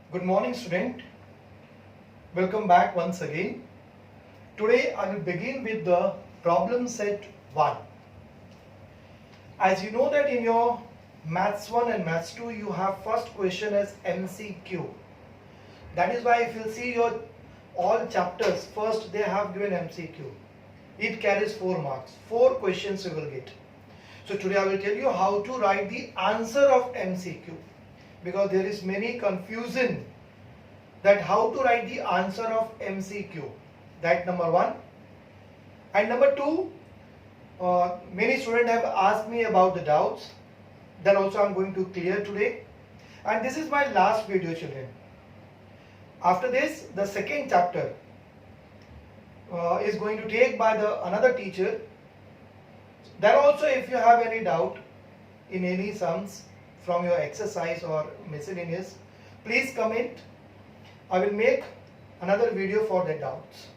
Good morning, student. Welcome back once again. Today I will begin with the problem set 1. As you know that in your maths 1 and maths 2 you have first question as MCQ. That is why if you see your all chapters first they have given MCQ. It carries 4 marks. 4 questions you will get. So today I will tell you how to write the answer of MCQ, because there is many confusion that how to write the answer of MCQ. That number 1. And number 2, many students have asked me about the doubts. That also I am going to clear today. And this is my last video, children. After this, the second chapter is going to take by another teacher. Then also, if you have any doubt in any sums from your exercise or miscellaneous, please comment. I will make another video for the doubts.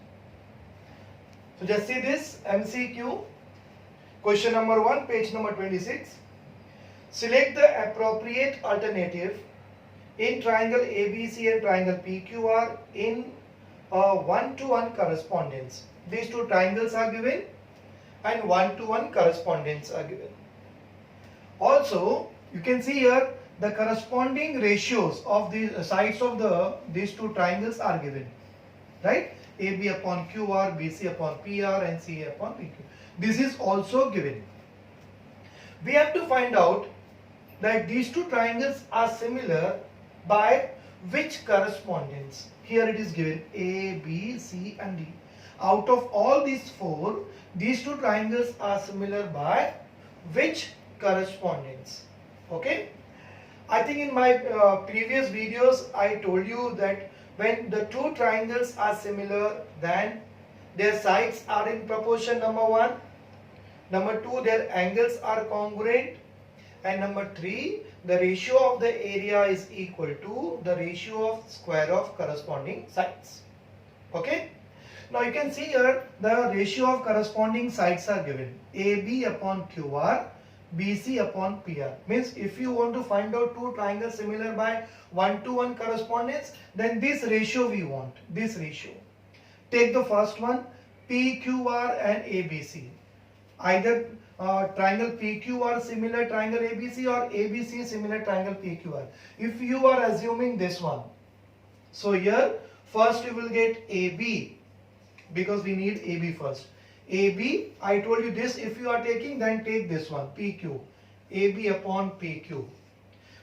So just see this MCQ. Question number 1, page number 26. Select the appropriate alternative in triangle ABC and triangle PQR in a one-to-one correspondence. These two triangles are given and one-to-one correspondence are given. Also, you can see here the corresponding ratios of the sides of these two triangles are given, right? AB upon QR, BC upon PR and CA upon PQ. This is also given. We have to find out that these two triangles are similar by which correspondence. Here it is given A, B, C and D. Out of all these 4, these two triangles are similar by which correspondence? Okay. I think in my previous videos I told you that when the two triangles are similar, then their sides are in proportion, number 1. Number 2, their angles are congruent. And number 3, the ratio of the area is equal to the ratio of square of corresponding sides. Okay. Now you can see here the ratio of corresponding sides are given. AB upon QR, BC upon PR. Means if you want to find out two triangles similar by one-to-one correspondence, then this ratio we want. This ratio. Take the first one, PQR and ABC. Either triangle PQR similar triangle ABC or ABC similar triangle PQR. If you are assuming this one, so here first you will get AB, because we need AB first. AB, I told you this, if you are taking, then take this one, PQ. AB upon PQ.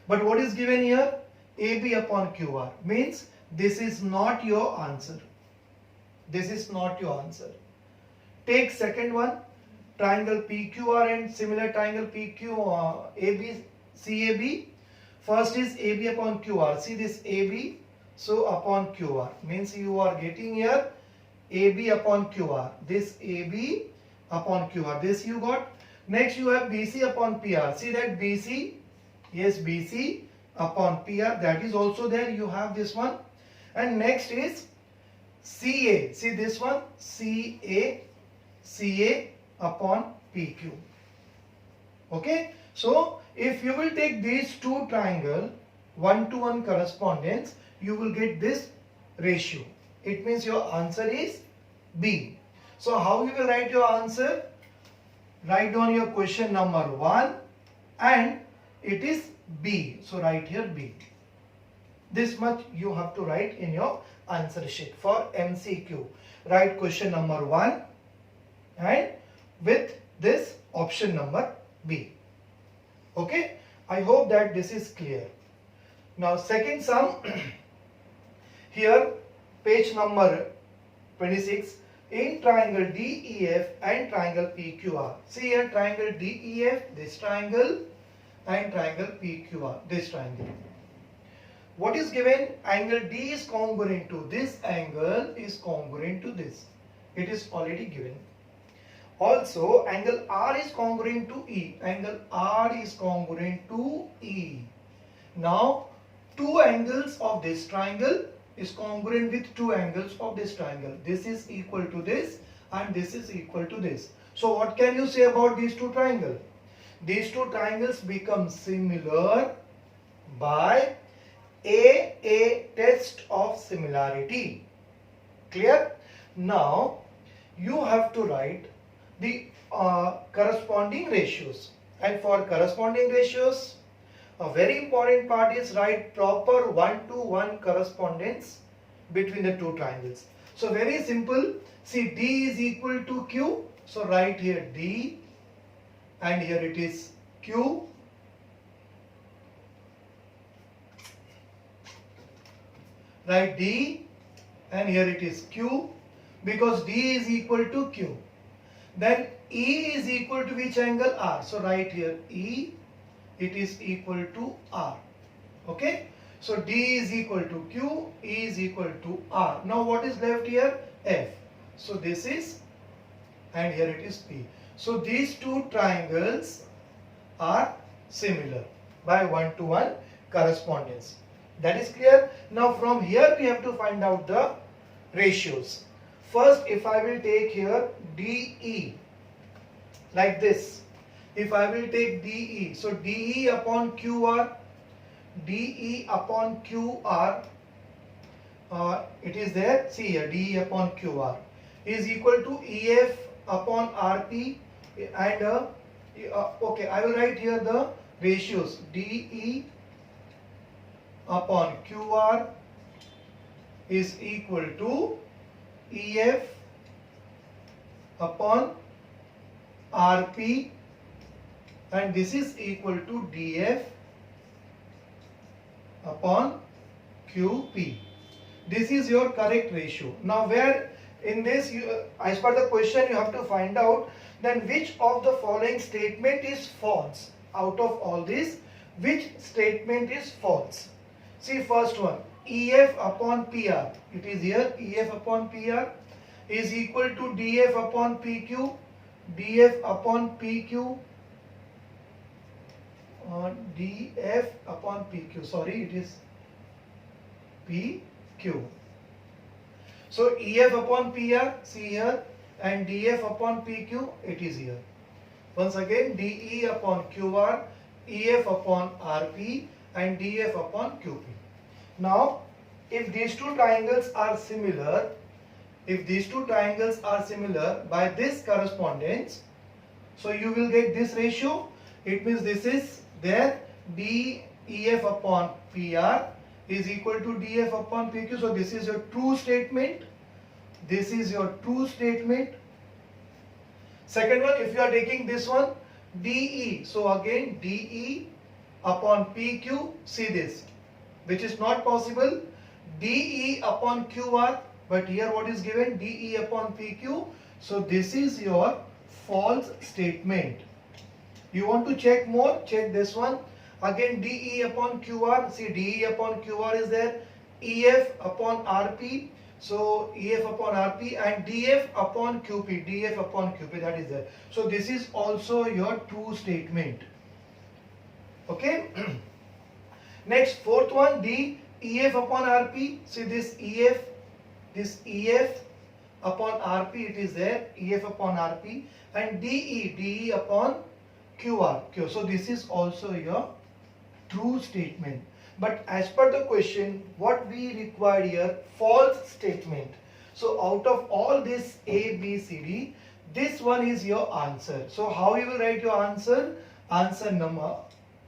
But what is given here? AB upon QR. Means this is not your answer. This is not your answer. Take second one, triangle PQR and similar triangle PQ, AB, CAB. First is AB upon QR. See this AB, so upon QR. Means you are getting here AB upon QR. This AB upon QR. This you got. Next you have BC upon PR. See that BC. Yes, BC upon PR. That is also there. You have this one. And next is CA. See this one. CA. CA upon PQ. Okay. So if you will take these two triangles, one-to-one correspondence, you will get this ratio. It means your answer is B. So how you will write your answer? Write down your question number 1 and it is B. So write here B. This much you have to write in your answer sheet for MCQ. Write question number 1 and with this option number B. Okay. I hope that this is clear. Now second sum. Here page number 26, in triangle DEF and triangle PQR. See here triangle DEF, this triangle, and triangle PQR, this triangle. What is given? Angle D is congruent to this angle is congruent to this. It is already given. Also angle R is congruent to E. Angle R is congruent to E. Now two angles of this triangle is congruent with two angles of this triangle. This is equal to this and this is equal to this. So what can you say about these two triangles? These two triangles become similar by A a test of similarity. Clear? Now you have to write the corresponding ratios, and for corresponding ratios a very important part is write proper 1-to-1 correspondence between the two triangles. So very simple. See, D is equal to Q. So write here D and here it is Q. Write D and here it is Q, because D is equal to Q. Then E is equal to which angle? R. So write here E, it is equal to R. Okay. So D is equal to Q, E is equal to R. Now what is left here? F. So this is, and here it is P. So these two triangles are similar by 1-to-1 correspondence. That is clear. Now from here we have to find out the ratios. First, if I will take here DE like this, if I will take DE, so DE upon QR, DE upon QR, it is there, see here, DE upon QR is equal to EF upon RP, and okay, I will write here the ratios. DE upon QR is equal to EF upon RP, and this is equal to DF upon QP. This is your correct ratio. Now where in this, as per the question, you have to find out then which of the following statement is false. Out of all this, which statement is false? See, first one, EF upon PR, it is here EF upon PR is equal to DF upon PQ, DF upon PQ, DF upon PQ, sorry, it is PQ. So EF upon PR, see here, and DF upon PQ, it is here. Once again, DE upon QR, EF upon RP, and DF upon QP. Now, if these two triangles are similar, by this correspondence, so you will get this ratio. It means this is there, DEF upon PR is equal to DF upon PQ. So this is your true statement. This is your true statement. Second one, if you are taking this one, DE, so again DE upon PQ, see this, which is not possible, DE upon QR, but here what is given? DE upon PQ. So this is your false statement. You want to check more? Check this one. Again DE upon QR, see DE upon QR is there, EF upon RP, so EF upon RP, and DF upon QP, DF upon QP, that is there. So this is also your true statement. Okay. Next, fourth one, D, EF upon RP, see this EF upon RP, it is there, EF upon RP, and DE upon QR. So this is also your true statement. But as per the question, what we require here, false statement. So out of all this A, B, C, D, this one is your answer. So how you will write your answer? Answer number,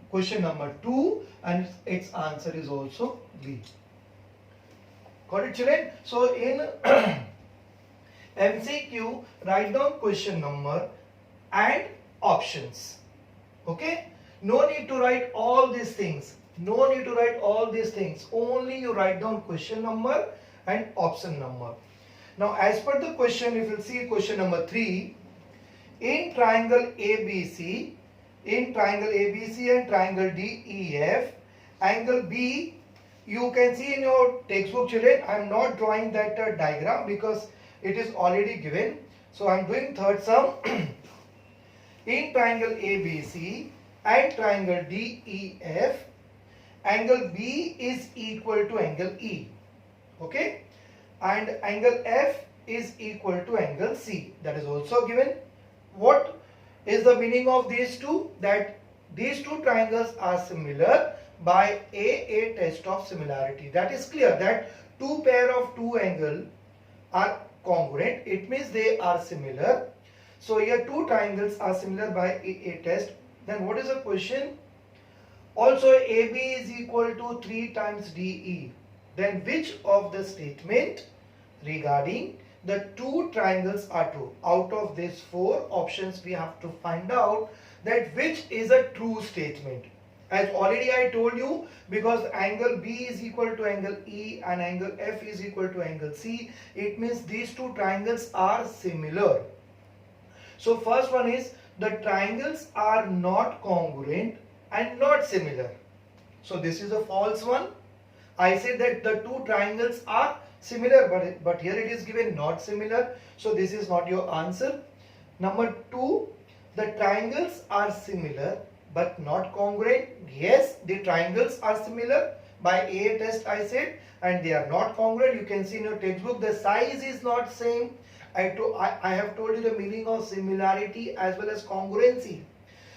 question number 2, and its answer is also B. Got it, children? So in MCQ, write down question number and options. Okay? No need to write all these things. No need to write all these things. Only you write down question number and option number. Now as per the question, if you see question number 3, in triangle ABC and triangle DEF, angle B, you can see in your textbook, children, I am not drawing that diagram because it is already given. So I am doing third sum. In triangle ABC and triangle DEF, angle B is equal to angle E. Okay, and angle F is equal to angle C. That is also given. What is the meaning of these two? That these two triangles are similar by a test of similarity. That is clear that two pair of two angle are congruent. It means they are similar. So here two triangles are similar by a test. Then what is the question? Also AB is equal to 3 times DE. Then which of the statement regarding the two triangles are true? Out of these four options we have to find out that which is a true statement. As already I told you, because angle B is equal to angle E and angle F is equal to angle C, it means these two triangles are similar. So first one is the triangles are not congruent and not similar. So this is a false one. I said that the two triangles are similar, but here it is given not similar. So this is not your answer. Number 2, the triangles are similar but not congruent. Yes, the triangles are similar by a test I said, and they are not congruent. You can see in your textbook the size is not same. I have told you the meaning of similarity as well as congruency.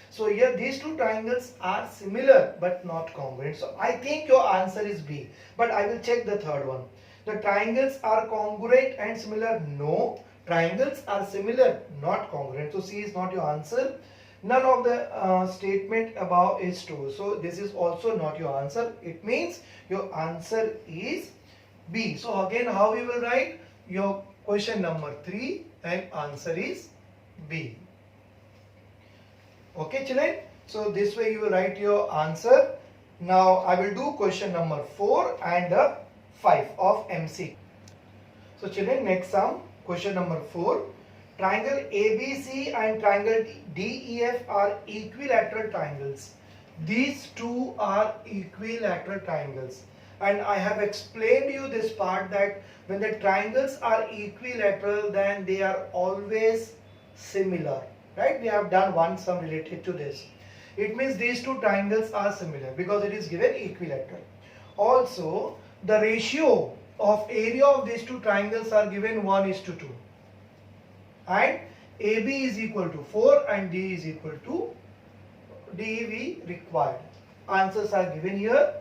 So here these two triangles are similar but not congruent. So I think your answer is B. But I will check the third one. The triangles are congruent and similar. No. Triangles are similar, not congruent. So C is not your answer. None of the statement above is true. So this is also not your answer. It means your answer is B. So again, how we will write? Your question number 3 and answer is B. Okay children, so this way you will write your answer. Now I will do question number 4 and 5 of MC. So children, next sum, question number 4. Triangle ABC and triangle DEF are equilateral triangles. These two are equilateral triangles. And I have explained you this part that when the triangles are equilateral, then they are always similar. Right? We have done one sum related to this. It means these two triangles are similar because it is given equilateral. Also, the ratio of area of these two triangles are given 1:2. And AB is equal to 4 and D is equal to DV required. Answers are given here,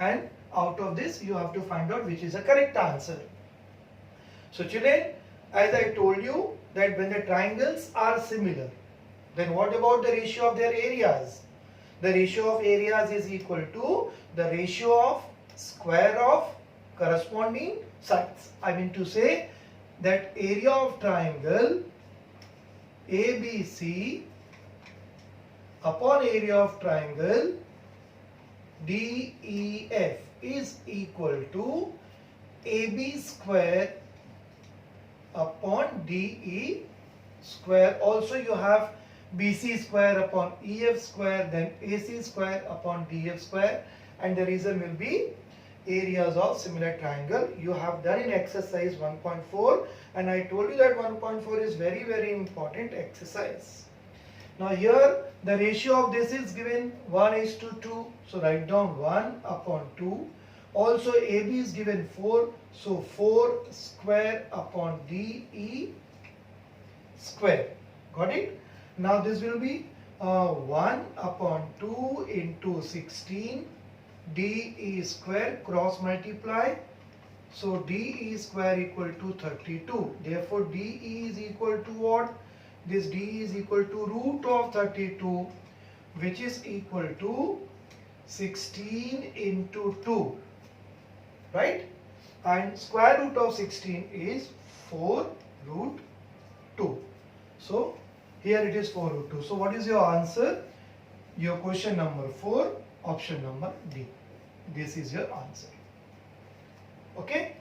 and out of this you have to find out which is the correct answer. So children, as I told you that when the triangles are similar, then what about the ratio of their areas? The ratio of areas is equal to the ratio of square of corresponding sides. I mean to say that area of triangle ABC upon area of triangle DEF is equal to AB square upon DE square. Also you have BC square upon EF square, then AC square upon DF square, and the reason will be areas of similar triangle. You have done in exercise 1.4, and I told you that 1.4 is very important exercise. Now here the ratio of this is given 1:2, so write down 1/2. Also AB is given 4, so 4 square upon DE square. Got it? Now this will be 1/2 into 16 DE square, cross multiply. So DE square equal to 32. Therefore DE is equal to what? This DE is equal to root of 32, which is equal to 16 into 2. Right? And square root of 16 is 4 root 2. So here it is 4 root 2. So what is your answer? Your question number 4, option number D. This is your answer. Okay?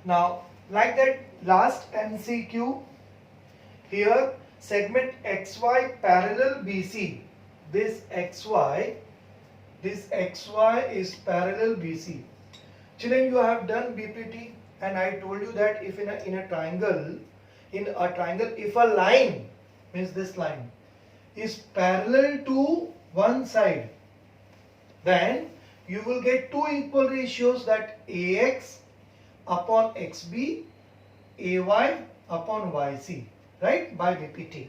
Now, like that last MCQ, here segment XY parallel BC. This XY is parallel BC. Children, you have done BPT, and I told you that if in a triangle, if a line, means this line, is parallel to one side, then you will get two equal ratios, that AX upon XB, AY upon YC, right, by BPT.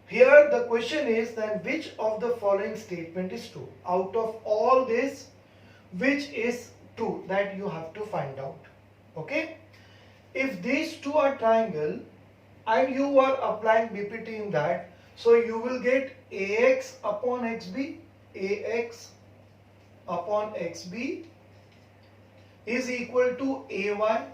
Here the question is then which of the following statement is true? Out of all this, which is true? That you have to find out. Okay? If these two are triangle and you are applying BPT in that, so you will get AX upon XB, AX upon XB is equal to AY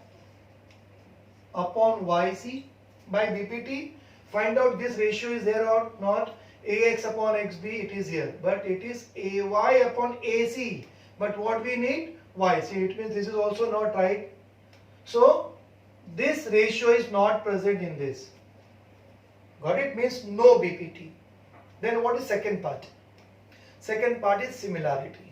upon YC. By BPT, find out this ratio is there or not. AX upon XB, it is here, but it is AY upon AC. But what we need? YC. It means this is also not right. So this ratio is not present in this. Got it? Means no BPT. Then what is second part? Second part is similarity.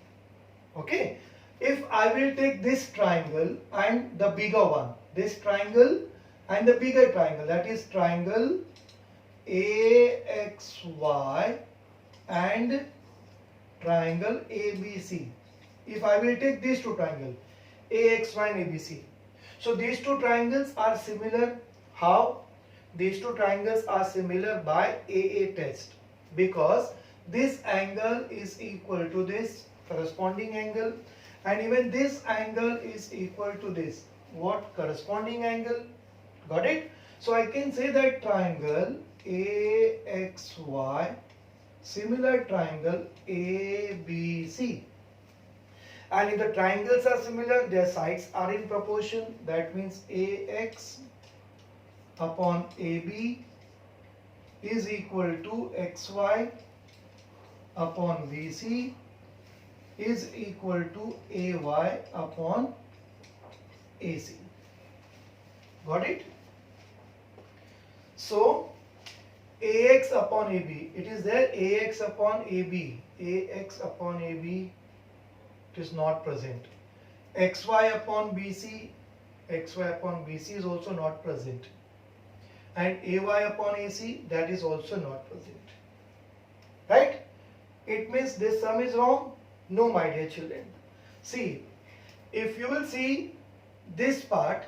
Okay. If I will take this triangle and the bigger one, this triangle and the bigger triangle, that is triangle AXY and triangle ABC. If I will take these two triangles, AXY and ABC. So these two triangles are similar. How? These two triangles are similar by AA test, because this angle is equal to this corresponding angle, and even this angle is equal to this what corresponding angle. Got it? So I can say that triangle AXY similar triangle ABC, and if the triangles are similar, their sides are in proportion. That means AX upon AB is equal to XY upon BC is equal to AY upon AC. Got it? So AX upon AB, it is there. AX upon AB, AX upon AB, it is not present. XY upon BC, XY upon BC is also not present, and AY upon AC, that is also not present. Right? It means this sum is wrong? No, my dear children. See, if you will see this part,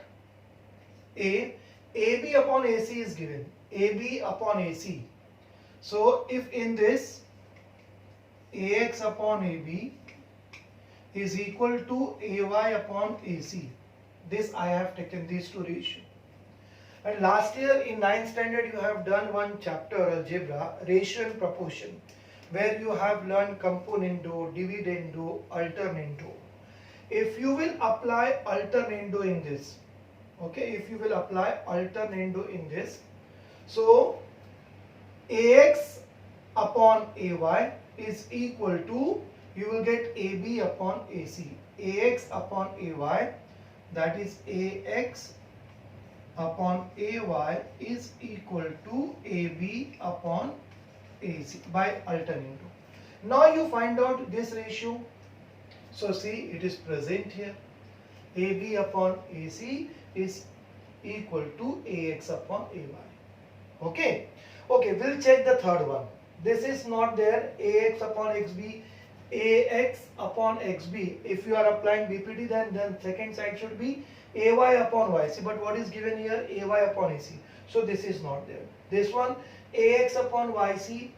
AB upon AC is given, AB upon AC. So if in this AX upon AB is equal to AY upon AC, this I have taken these two ratio. And last year in 9th standard you have done one chapter algebra, ratio and proportion, where you have learned componendo, dividendo, alternando. If you will apply alternando in this, okay, if you will apply alternando in this, so AX upon AY is equal to, you will get AB upon AC. AX upon AY, that is AX upon AY is equal to AB upon AC by alternando. Now you find out this ratio. So see, it is present here. AB upon AC is equal to AX upon AY. Okay. Okay, we'll check the third one. This is not there. AX upon XB, AX upon XB. If you are applying BPT, then second side should be AY upon YC. But what is given here? AY upon AC. So this is not there. This one, AX upon YC,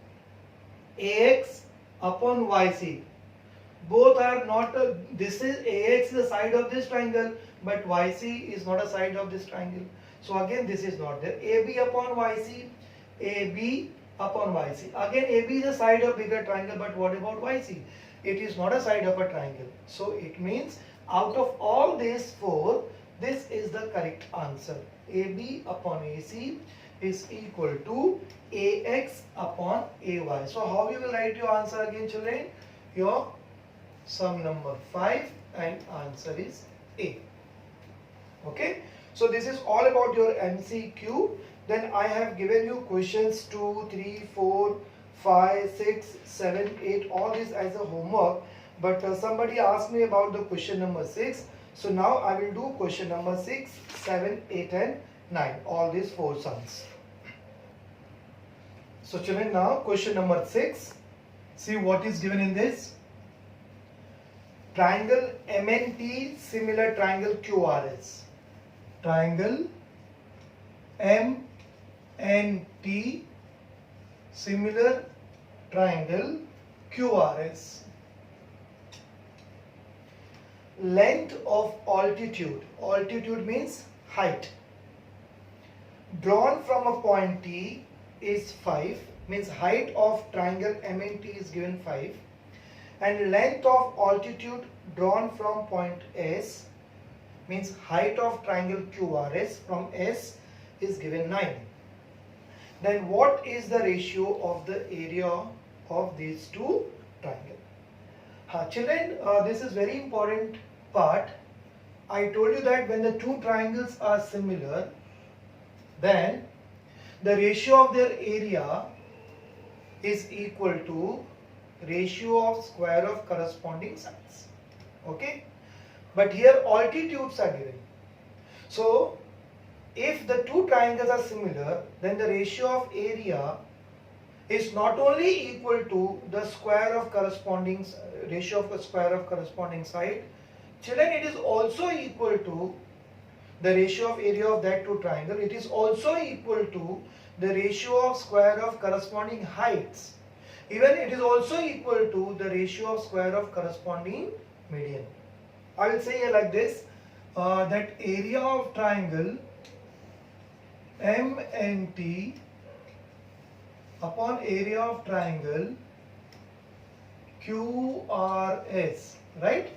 AX upon YC. Both are not, this is AX is the side of this triangle, but YC is not a side of this triangle. So again this is not there. AB upon YC, AB upon YC. Again AB is a side of bigger triangle, but what about YC? It is not a side of a triangle. So it means out of all these four, this is the correct answer. AB upon AC is equal to AX upon AY. So how you will write your answer again, children? Your sum number 5 and answer is A. Okay. So this is all about your MCQ. Then I have given you questions 2, 3, 4, 5, 6, 7, 8, all this as a homework. But somebody asked me about the question number 6. So now I will do question number 6, 7, 8 and 9. All these four sums. So children, now question number 6. See what is given in this. Triangle MNT similar triangle QRS. Triangle MNT similar triangle QRS. Length of altitude, altitude means height, drawn from a point T is 5, means height of triangle MNT is given 5, and length of altitude drawn from point S means height of triangle QRS from S is given 9. Then what is the ratio of the area of these two triangles? Children, this is very important part. I told you that when the two triangles are similar, then the ratio of their area is equal to ratio of square of corresponding sides. Okay? But here altitudes are given. So, if the two triangles are similar, then the ratio of area is not only equal to the square of corresponding ratio of the square of corresponding side. Children, it is also equal to the ratio of area of that two triangle. It is also equal to the ratio of square of corresponding heights. Even it is also equal to the ratio of square of corresponding median. I will say here like this, that area of triangle MNT upon area of triangle QRS, right?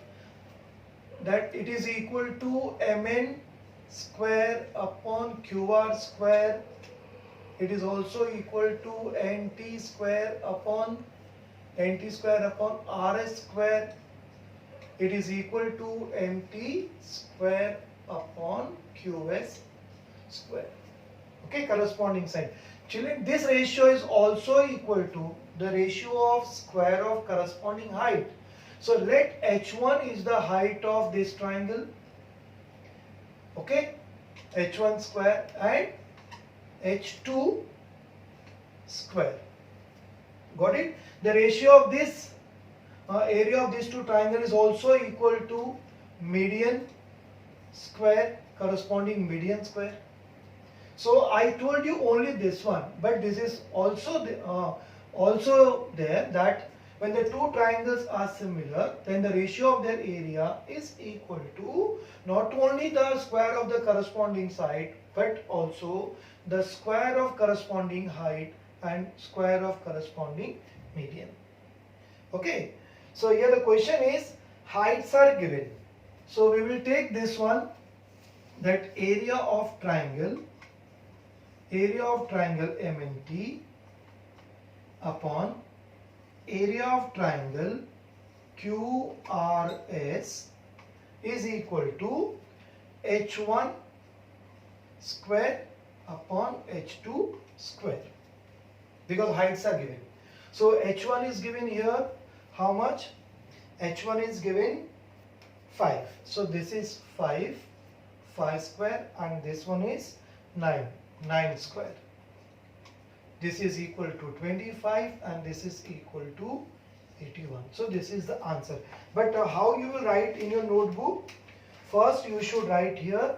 That it is equal to MN square upon QR square. It is also equal to NT square upon RS square. It is equal to MT square upon QS square. Okay, corresponding side. Children, this ratio is also equal to the ratio of square of corresponding height. So let H1 is the height of this triangle. Okay, H1 square and H2 square. Got it? The ratio of this area of these two triangles is also equal to median square corresponding median square. So I told you only this one, but this is also there that when the two triangles are similar, then the ratio of their area is equal to not only the square of the corresponding side, but also the square of corresponding height and square of corresponding median. Okay, so here the question is heights are given. So we will take this one, that area of triangle MNT upon area of triangle QRS is equal to H1 square upon H2 square, because heights are given. So H1 is given here how much? H1 is given 5. So this is 5 square, and this one is 9 square. This is equal to 25 and this is equal to 81. So this is the answer. But how you will write in your notebook? First you should write here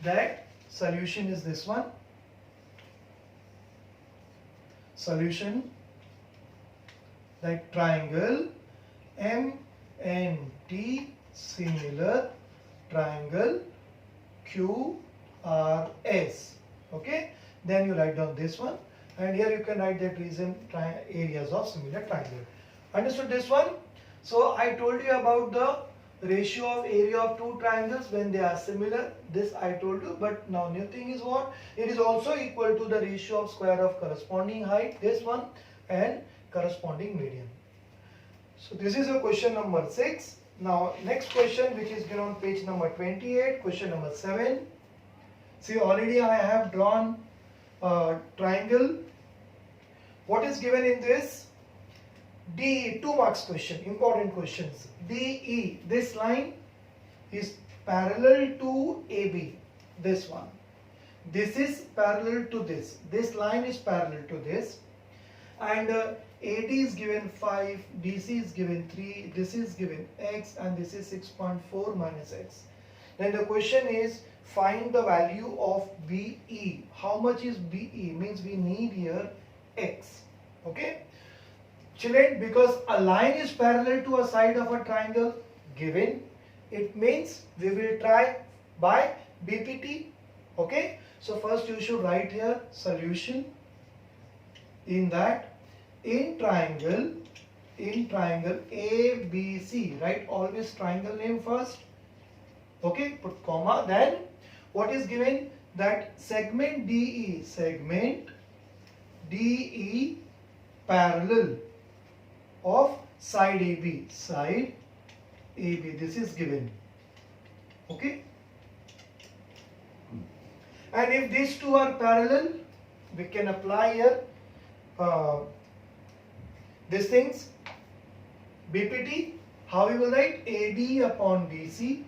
that solution is this one. Solution, that triangle MNT similar triangle QRS. Okay, then you write down this one, and here you can write that reason areas of similar triangle. Understood this one? So I told you about the ratio of area of two triangles when they are similar. This I told you, but now new thing is what? It is also equal to the ratio of square of corresponding height, this one, and corresponding median. So this is a question number 6. Now next question, which is given on page number 28, question number 7. See, already I have drawn a triangle. What is given in this? DE, 2 marks question, important questions. DE, this line is parallel to AB, this one. This is parallel to this. This line is parallel to this. And AD is given 5, DC is given 3, this is given X, and this is 6.4 minus X. Then the question is, find the value of BE. How much is BE? Means we need here X. Okay, children, because a line is parallel to a side of a triangle given, it means we will try by BPT. Okay, so first you should write here solution. In that, in triangle ABC, write always triangle name first. Okay, put comma, then what is given? That segment DE parallel of side AB, this is given. Okay, and if these two are parallel, we can apply here these things. BPT, how we will write? AD upon DC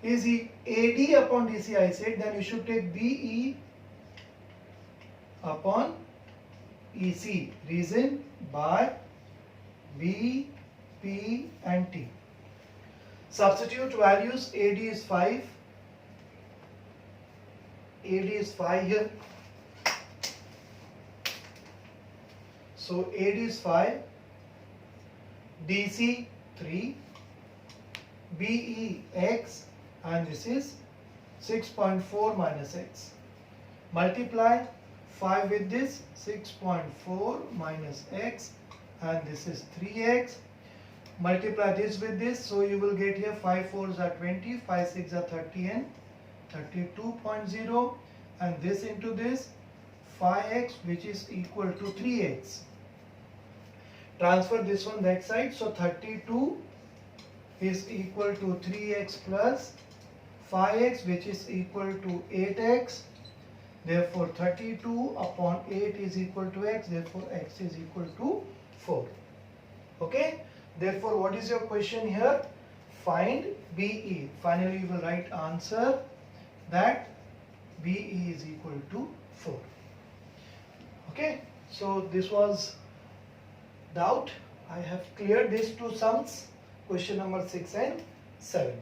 is AD upon DC, I said, then you should take BE upon EC. Reason? By B, P and T. Substitute values. AD is 5. AD is 5 here. So AD is 5. DC 3. BE X, and this is 6.4 minus X. Multiply 5 with this, 6.4 minus X, and this is 3X. Multiply this with this, so you will get here 5 4s are 20, 5 6 are 30 and 32.0, and this into this 5X, which is equal to 3X. Transfer this one that side, so 32 is equal to 3X plus 5X, which is equal to 8X. Therefore 32 upon 8 is equal to X, therefore X is equal to 4. Okay, therefore what is your question here? Find BE. Finally you will write answer that BE is equal to 4. Okay, so this was doubt. I have cleared these two sums, question number 6 and 7.